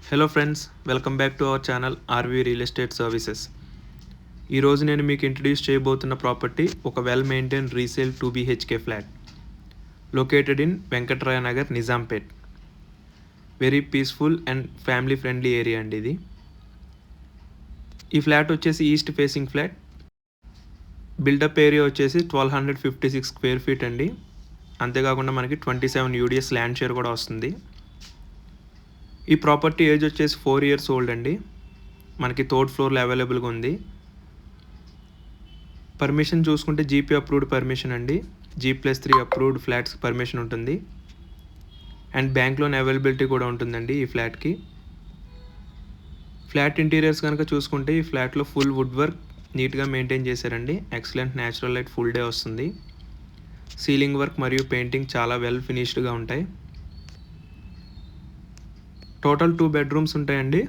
Hello friends, welcome back to our channel RV real estate services. ఈరోజు నేను మీకు introduce చేయబోతున్న ప్రాపర్టీ ఒక well maintain resale 2 BHK flat located in Venkatraya Nagar, Nizampet. Very peaceful and family friendly area అండి ఇది. ఈ flat వచ్చేసి east facing flat. Built up area వచ్చేసి 1256 స్క్వేర్ ఫీట్ అండి. అంతేకాకుండా మనకి 27 UDS ల్యాండ్ షేర్ కూడా వస్తుంది. ఈ ప్రాపర్టీ ఏజ్ వచ్చేసి 4 years ఓల్డ్ అండి. మనకి థర్డ్ ఫ్లోర్లో అవైలబుల్గా ఉంది. పర్మిషన్ చూసుకుంటే జీపీ అప్రూవ్డ్ పర్మిషన్ అండి. G+3 అప్రూవ్డ్ ఫ్లాట్స్కి పర్మిషన్ ఉంటుంది. అండ్ బ్యాంక్ లోన్ అవైలబిలిటీ కూడా ఉంటుందండి ఈ ఫ్లాట్కి. ఫ్లాట్ ఇంటీరియర్స్ కనుక చూసుకుంటే ఈ ఫ్లాట్లో ఫుల్ వుడ్ వర్క్ నీట్గా మెయింటైన్ చేశారండి. Excellent natural light full day వస్తుంది. సీలింగ్ వర్క్ మరియు పెయింటింగ్ చాలా వెల్ ఫినిష్డ్గా ఉంటాయి. టోటల్ 2 bedrooms ఉంటాయండి.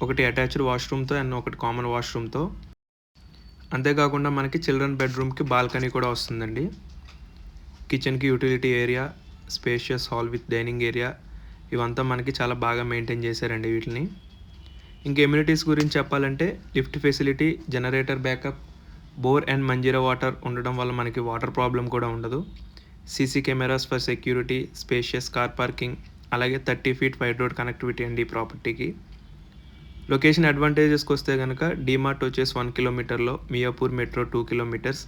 ఒకటి అటాచ్డ్ వాష్రూమ్తో అండ్ ఒకటి కామన్ వాష్రూమ్తో. అంతేకాకుండా మనకి చిల్డ్రన్ బెడ్రూమ్కి బాల్కనీ కూడా వస్తుందండి. కిచెన్కి utility area, spacious hall with dining area, ఇవంతా మనకి చాలా బాగా మెయింటైన్ చేశారండి వీటిని. ఇంక ఎమ్యూనిటీస్ గురించి చెప్పాలంటే lift facility, generator backup, bore and Manjira water ఉండడం వల్ల మనకి వాటర్ ప్రాబ్లం కూడా ఉండదు. CC cameras for security, spacious car parking, అలాగే 30 feet వైడ్ రోడ్ కనెక్టివిటీ అండి ఈ ప్రాపర్టీకి. లొకేషన్ అడ్వాంటేజెస్కి వస్తే కనుక డీమార్ట్ వచ్చేసి 1 kilometer, Miyapur metro 2 kilometers,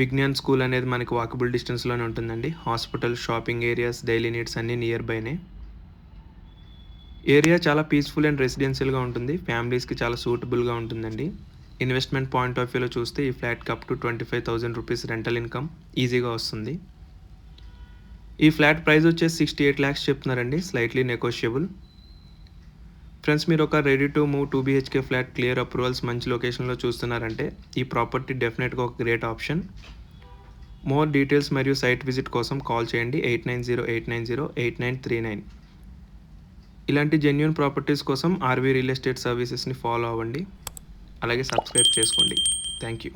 Vignan school అనేది మనకి వాకబుల్ డిస్టెన్స్లోనే ఉంటుందండి. Hospital, shopping areas, daily needs అన్నీ నియర్ బైనే. ఏరియా చాలా పీస్ఫుల్ అండ్ రెసిడెన్షియల్గా ఉంటుంది. ఫ్యామిలీస్కి చాలా సూటబుల్గా ఉంటుందండి. ఇన్వెస్ట్మెంట్ పాయింట్ ఆఫ్ వ్యూలో చూస్తే ఈ ఫ్లాట్కి up to 25,000 rupees rental income ఈజీగా వస్తుంది. ఈ ఫ్లాట్ ప్రైస్ వచ్చేసి 68 lakhs చెప్తున్నారండి, స్లైట్లీ నెగోషియబుల్. ఫ్రెండ్స్, మీరు ఒక ready to move 2 BHK flat, clear approvals, మంచి లొకేషన్లో చూస్తున్నారంటే ఈ ప్రాపర్టీ డెఫినెట్గా ఒక గ్రేట్ ఆప్షన్. మోర్ డీటెయిల్స్ మరియు సైట్ విజిట్ కోసం కాల్ చేయండి 8908908939. ఇలాంటి జెన్యూన్ ప్రాపర్టీస్ కోసం ఆర్వీ రియల్ ఎస్టేట్ సర్వీసెస్ని ఫాలో అవ్వండి. అలాగే సబ్స్క్రైబ్ చేసుకోండి. Thank you.